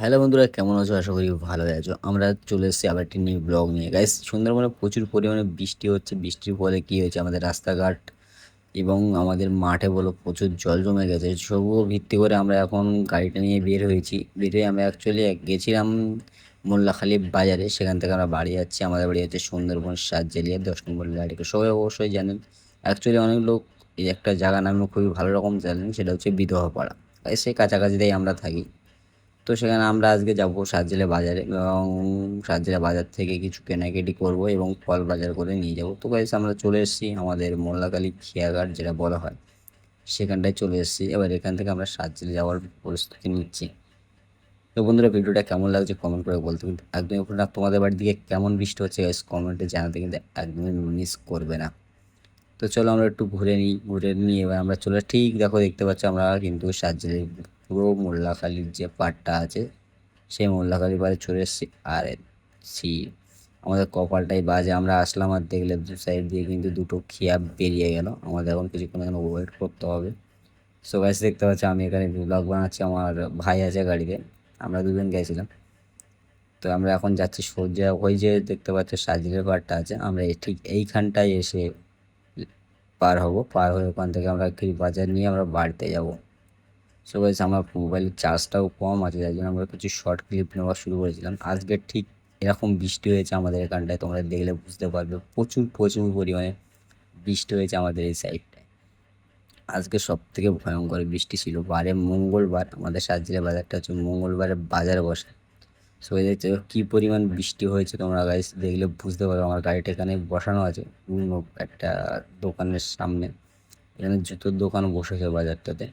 Hello বন্ধুরা, কেমন আছো? আশা করি ভালো আছো। আমরা চলে এসেছি আবার একটি নিউ ব্লগ নিয়ে। গাইস, সুন্দরবনে প্রচুর পরিমাণে বৃষ্টি হচ্ছে। বৃষ্টির ফলে কী হয়েছে, আমাদের রাস্তাঘাট এবং আমাদের মাঠে বলো প্রচুর জল জমে গেছে। সবও ভিত্তি করে আমরা এখন গাড়িটা নিয়ে বের হয়েছি। বের হয়ে আমরা অ্যাকচুয়ালি গেছিলাম মোল্লাখালী বাজারে। সেখান থেকে আমরা বাড়ি যাচ্ছি। আমাদের বাড়ি হচ্ছে সুন্দরবন সাতজেলিয়া 10 নম্বর লাইটে। সবাই অবশ্যই জানেন। অ্যাকচুয়ালি অনেক লোক এই একটা জায়গা নামে খুবই ভালো রকম জানেন, সেটা হচ্ছে বিধবা পাড়া। সেই কাছাকাছিতেই আমরা থাকি। তো সেখানে আমরা আজকে যাব সাতজেলে বাজারে, এবং সাতজেলে বাজার থেকে কিছু কেনাকাটি করব এবং ফল বাজার করে নিয়ে যাব। তো গাইস, আমরা চলে এসেছি আমাদের মোল্লাখালী খেয়াঘাট যেটা বলা হয়, সেখানটায় চলে এসেছি। এবার এখান থেকে আমরা সাতজেলে যাওয়ার প্রস্তুতি নিচ্ছি। তো বন্ধুরা, ভিডিওটা কেমন লাগছে কমেন্ট করে বলতে কিন্তু একদমই ভুলবে না। তোমাদের বাড়ির দিকে কেমন বৃষ্টি হচ্ছে গাইস, কমেন্টে জানাতে কিন্তু একদমই মিস করবে না। তো চলো আমরা একটু ঘুরে নিই। ঘুরে নিয়ে এবার আমরা চলে ঠিক দেখো, দেখতে পাচ্ছি আমরা কিন্তু সাতজেলের পুরো মোল্লাখালীর যে পাড়টা আছে, সেই মোল্লাখালী বাড়ি চলে এসেছি। আর সি আমাদের কপালটাই বাজে, আমরা আসলাম আর দেখলে দু সাইড দিয়ে কিন্তু দুটো খিয়া বেরিয়ে গেল। আমাদের এখন কিছুক্ষণ এখানে ওয়েট করতে হবে। সো গাইস, দেখতে পাচ্ছি আমি এখানে ব্লগ বানাচ্ছি, আমার ভাই আছে গাড়িতে, আমরা দুজন গেছিলাম। তো আমরা এখন যাচ্ছি সোজা ওই যে দেখতে পাচ্ছি সাজিলের পাড়টা আছে, আমরা ঠিক এইখানটায় এসে পার হব। পার হয়ে ওখান থেকে আমরা কি বাজার নিয়ে আমরা বাড়িতে যাব। সো গাইস, আমার মোবাইলের চার্জটাও কম আছে, যার জন্য আমরা কিছু শর্ট ক্লিপ নেওয়া শুরু করেছিলাম। আজকে ঠিক এরকম বৃষ্টি হয়েছে আমাদের এখানটায়, তোমরা দেখলে বুঝতে পারবে। প্রচুর প্রচুর পরিমাণে বৃষ্টি হয়েছে আমাদের এই সাইডটায়। আজকে সব থেকে ভয়ঙ্কর বৃষ্টি ছিল। বারে মঙ্গলবার, আমাদের সাতজেলে বাজারটা হচ্ছে মঙ্গলবারে বাজার বসে। সো এই দেখতে কী পরিমাণ বৃষ্টি হয়েছে, তোমরা গাইস দেখলে বুঝতে পারবে। আমার গাড়িটা এখানে বসানো আছে অন্য একটা দোকানের সামনে। এখানে জুতোর দোকান বসেছে বাজারটাতে।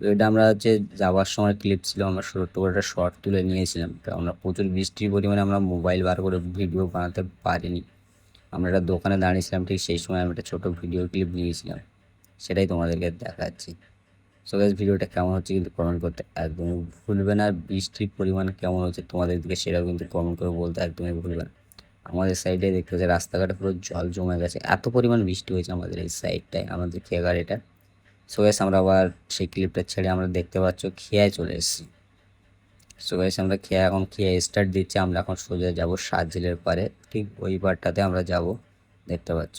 তো এটা আমরা হচ্ছে যাওয়ার সময় ক্লিপ ছিল, আমরা ছোট্ট করে একটা শর্ট তুলে নিয়েছিলাম। তো আমরা প্রচুর বৃষ্টির পরিমাণে আমরা মোবাইল বার করে ভিডিও বানাতে পারিনি। আমরা একটা দোকানে দাঁড়িয়েছিলাম, ঠিক সেই সময় আমি একটা ছোটো ভিডিও ক্লিপ নিয়েছিলাম, সেটাই তোমাদেরকে দেখাচ্ছি। সো গাইস, ভিডিওটা কেমন হচ্ছে কিন্তু কমেন্ট করতে একদমই ভুলবে না। আর বৃষ্টির পরিমাণ কেমন হচ্ছে তোমাদের দিকে, সেটাও কিন্তু কমেন্ট করে বলতে একদমই ভুলবে না। আমাদের সাইডে দেখতে পাচ্ছি রাস্তাঘাটে পুরো জল জমে গেছে, এত পরিমাণ বৃষ্টি হয়েছে আমাদের এই সাইডটায়, আমাদের খেয়াঘাট এটা। সো গাইস, আমরা আবার সেই ক্লিপটা ছেড়ে আমরা দেখতে পাচ্ছ খেয়ায় চলে এসেছি। সো গাইস, আমরা খেয়া এখন খেয়ে স্টার্ট দিচ্ছি। আমরা এখন সোজা যাব সাতজেলের পারে, ঠিক ওই পারটাতে আমরা যাব, দেখতে পাচ্ছ।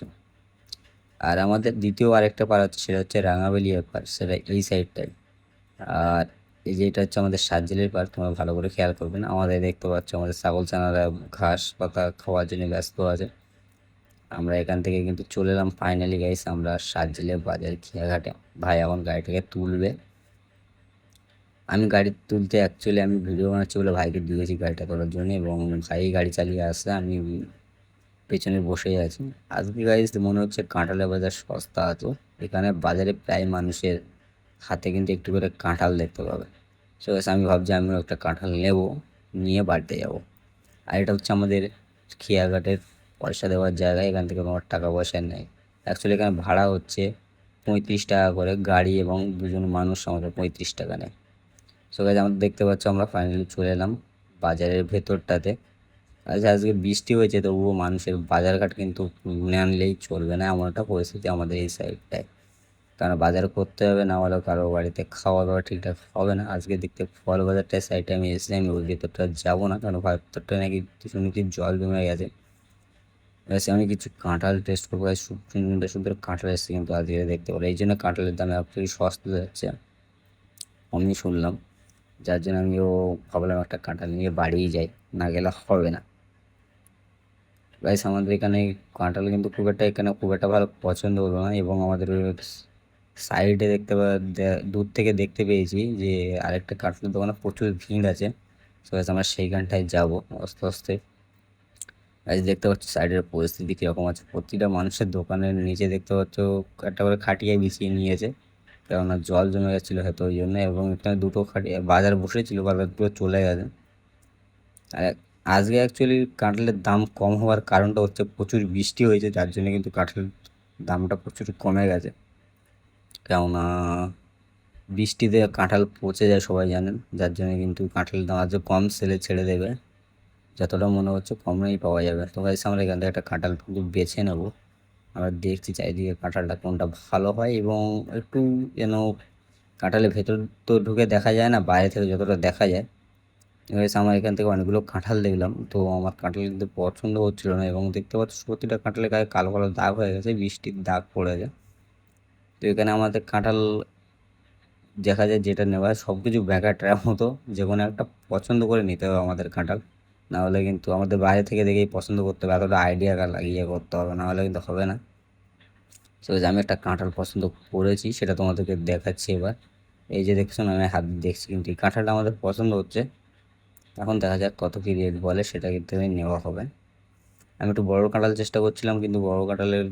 আর আমাদের দ্বিতীয় আরেকটা পাড় হচ্ছে, সেটা হচ্ছে রাঙাবেলিয়ার পাড়, সেটা এই সাইডটাই। আর এই যে এটা হচ্ছে আমাদের সাতজেলের পাড়, তোমরা ভালো করে খেয়াল করবেন। আমাদের দেখতে পাচ্ছ আমাদের ছাগল ছানারা ঘাস পাতা খাওয়ার জন্য ব্যস্ত আছে। আমরা এখান থেকে কিন্তু চলে এলাম ফাইনালি গাইস, আমরা সাতজেলের বাজার খেয়াঘাটে। ভাই এখন গাড়িটাকে তুলবে। আমি গাড়ি তুলতে অ্যাকচুয়ালি আমি ভিডিও বানাচ্ছি বলে ভাইকে দিয়েছি গাড়িটা তোলার জন্য, এবং ভাই গাড়ি চালিয়ে আসছে, আমি পেছনে বসেই আছি। আজকে গাইস মনে হচ্ছে কাঁঠালের বাজার সস্তা আছে। এখানে বাজারে প্রায় মানুষের হাতে কিন্তু একটু করে কাঁঠাল দেখতে পাবে। সো গাইস, আমি ভাবছি আমিও একটা কাঁঠাল নেব, নিয়ে বাড়িতে যাব। আর এটা হচ্ছে আমাদের খেয়াঘাটের পয়সা দেওয়ার জায়গা, এখান থেকে তোমার টাকা পয়সা নেয়। অ্যাকচুয়ালি এখানে ভাড়া হচ্ছে 35 টাকা করে গাড়ি, এবং দুজন মানুষ আমাদের 35 টাকা নেয়। সো গাইস, আমরা দেখতে পাচ্ছ আমরা ফাইনালি চলে এলাম বাজারের ভেতরটাতে। আচ্ছা, আজকে বৃষ্টি হয়েছে তবুও মানুষের বাজারঘাট কিন্তু না আনলেই চলবে না, এমন একটা পরিস্থিতি আমাদের এই সাইডটায়। কারণ বাজার করতে হবে, না হলে কারো বাড়িতে খাওয়া দাওয়া ঠিকঠাক হবে না। আজকে দেখতে ফল বাজারটার সাইডে আমি এসেছি, আমি ওই ভেতরটা যাবো না, কারণ ভেতরটা নাকি শুনেছি জল জমে গেছে। এসে আমি কিছু কাঁঠাল টেস্ট করবো, সুন্দর সুন্দর কাঁঠাল এসেছে কিন্তু আজকে দেখতে পারো। এই জন্য কাঁঠালের দাম একটু সস্তা যাচ্ছে আমি শুনলাম, যার জন্য আমিও ভাবলাম একটা কাঁঠাল নিয়ে বাড়িই যাই, না গেলে হবে না। গাইস, আমাদের এখানে কাঁঠাল কিন্তু খুব একটা ভালো পছন্দ হলো না, এবং আমাদের সাইডে দূর থেকে দেখতে পেয়েছি যে আরেকটা কাঁঠালের দোকানে প্রচুর ভিড় আছে। তো গাইস, আমরা সেইখানটায় যাবো আস্তে আস্তে। গাইস, দেখতে পাচ্ছ সাইডের পরিস্থিতি কীরকম আছে। প্রতিটা মানুষের দোকানের নিচে দেখতে পাচ্ছ একটা করে খাটিয়া বিছিয়ে নিয়েছে, কেননা জল জমে গেছিলো হয়তো ওই জন্য। এবং এখানে দুটো খাটিয়া বাজার বসেছিল, বাজার পুরো চলে গেছে। আর আজকে অ্যাকচুয়ালি কাঁঠালের দাম কম হওয়ার কারণটা হচ্ছে প্রচুর বৃষ্টি হয়েছে, যার জন্য কিন্তু কাঁঠালের দামটা প্রচুর কমে গেছে। কেননা বৃষ্টিতে কাঁঠাল পচে যায় সবাই জানেন, যার জন্য কিন্তু কাঁঠালের দাম আজকে কম সেলে ছেড়ে দেবে। যতটা মনে হচ্ছে কমেই পাওয়া যাবে। তো গাইস, আমরা এখান থেকে একটা কাঁঠাল কিন্তু বেছে নেবো। আমরা দেখছি চারিদিকে কাঁঠালটা কোনটা ভালো হয়, এবং একটু যেন কাঁঠালের ভেতর তো ঢুকে দেখা যায় না, বাইরে থেকে যতটা দেখা যায় এবার আমার এখান থেকে অনেকগুলো কাঁঠাল দেখলাম, তো আমার কাঁঠাল কিন্তু পছন্দ হচ্ছিল না এবং দেখতে পাচ্ছ প্রতিটা কাঁঠালের গায়ে কালো কালো দাগ হয়ে গেছে, বৃষ্টির দাগ পড়ে যায়। তো এখানে আমাদের কাঁঠাল দেখা যায় যেটা নেওয়া সব কিছু ব্যাকাটার মতো যে কোনো একটা পছন্দ করে নিতে হবে আমাদের কাঁঠাল, না হলে কিন্তু আমাদের বাইরে থেকে দেখেই পছন্দ করতে হবে, এতটা আইডিয়া লাগিয়ে করতে হবে, না হলে কিন্তু হবে না। তো আমি একটা কাঁঠাল পছন্দ করেছি, সেটা তোমাদেরকে দেখাচ্ছি এবার। এই যে দেখছো না, আমি হাত দিয়ে দেখছি, কিন্তু এই কাঁঠালটা আমাদের পছন্দ হচ্ছে। এখন দেখা যাক কত কী রেট বলে, সেটা কিন্তু নেওয়া হবে। আমি একটু বড় কাঁঠাল চেষ্টা করছিলাম, কিন্তু বড় কাঁঠালের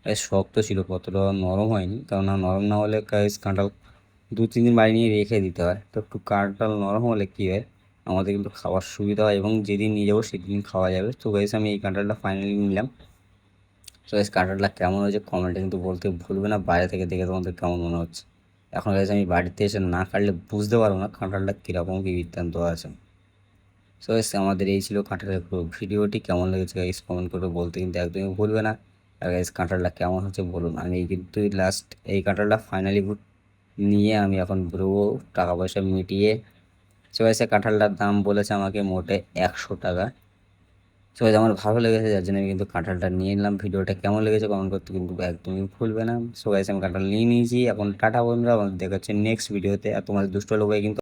বেশ শক্ত ছিল, কতটা নরম হয়নি, কারণ নরম না হলে কাঁঠাল 2-3 দিন বাইরে নিয়ে রেখে দিতে হয়। তো একটু কাঁঠাল নরম হলে কী হয়, আমাদের কিন্তু খাওয়ার সুবিধা হয় এবং যেদিন নিয়ে যাবো সেদিন খাওয়া যাবে। তো গাইস আমি এই কাঁঠালটা ফাইনালি নিলাম। তো গাইস কাঁঠালটা কেমন হয়েছে কমেন্টে কিন্তু বলতে ভুলবে না, বাইরে থেকে দেখে তোমাদের কেমন মনে হচ্ছে। এখন গাইস আমি বাড়িতে এসে না কাটলে বুঝতে পারবো না কাঁঠালটা কীরকম কী বৃত্তান্ত আছে। সো গাইস আমাদের এই ছিল কাঁঠালের পুরো ভিডিওটি, কেমন লেগেছে গাইস কমেন্ট করে বলতে কিন্তু একদমই ভুলবে না। আর গাইস কাঁঠালটা কেমন হচ্ছে বলুন। আমি কিন্তু লাস্ট এই কাঁঠালটা ফাইনালি নিয়ে আমি এখন বেরোবো টাকা পয়সা মিটিয়ে। সো গাইস কাঁঠালটার দাম বলেছে আমাকে মোটে 100 টাকা। সো গাইস আমার ভালো লেগেছে, যার জন্য আমি কিন্তু কাঁঠালটা নিয়ে নিলাম। ভিডিওটা কেমন লেগেছে কমেন্ট করতে কিন্তু একদমই ভুলবে না। সো গাইস আমি কাঁঠাল নিয়ে নিয়েছি, এখন টাটা বন্ধুরা, আমাদের দেখা হচ্ছে নেক্সট ভিডিওতে। আর তোমাদের দুষ্ট লোক কিন্তু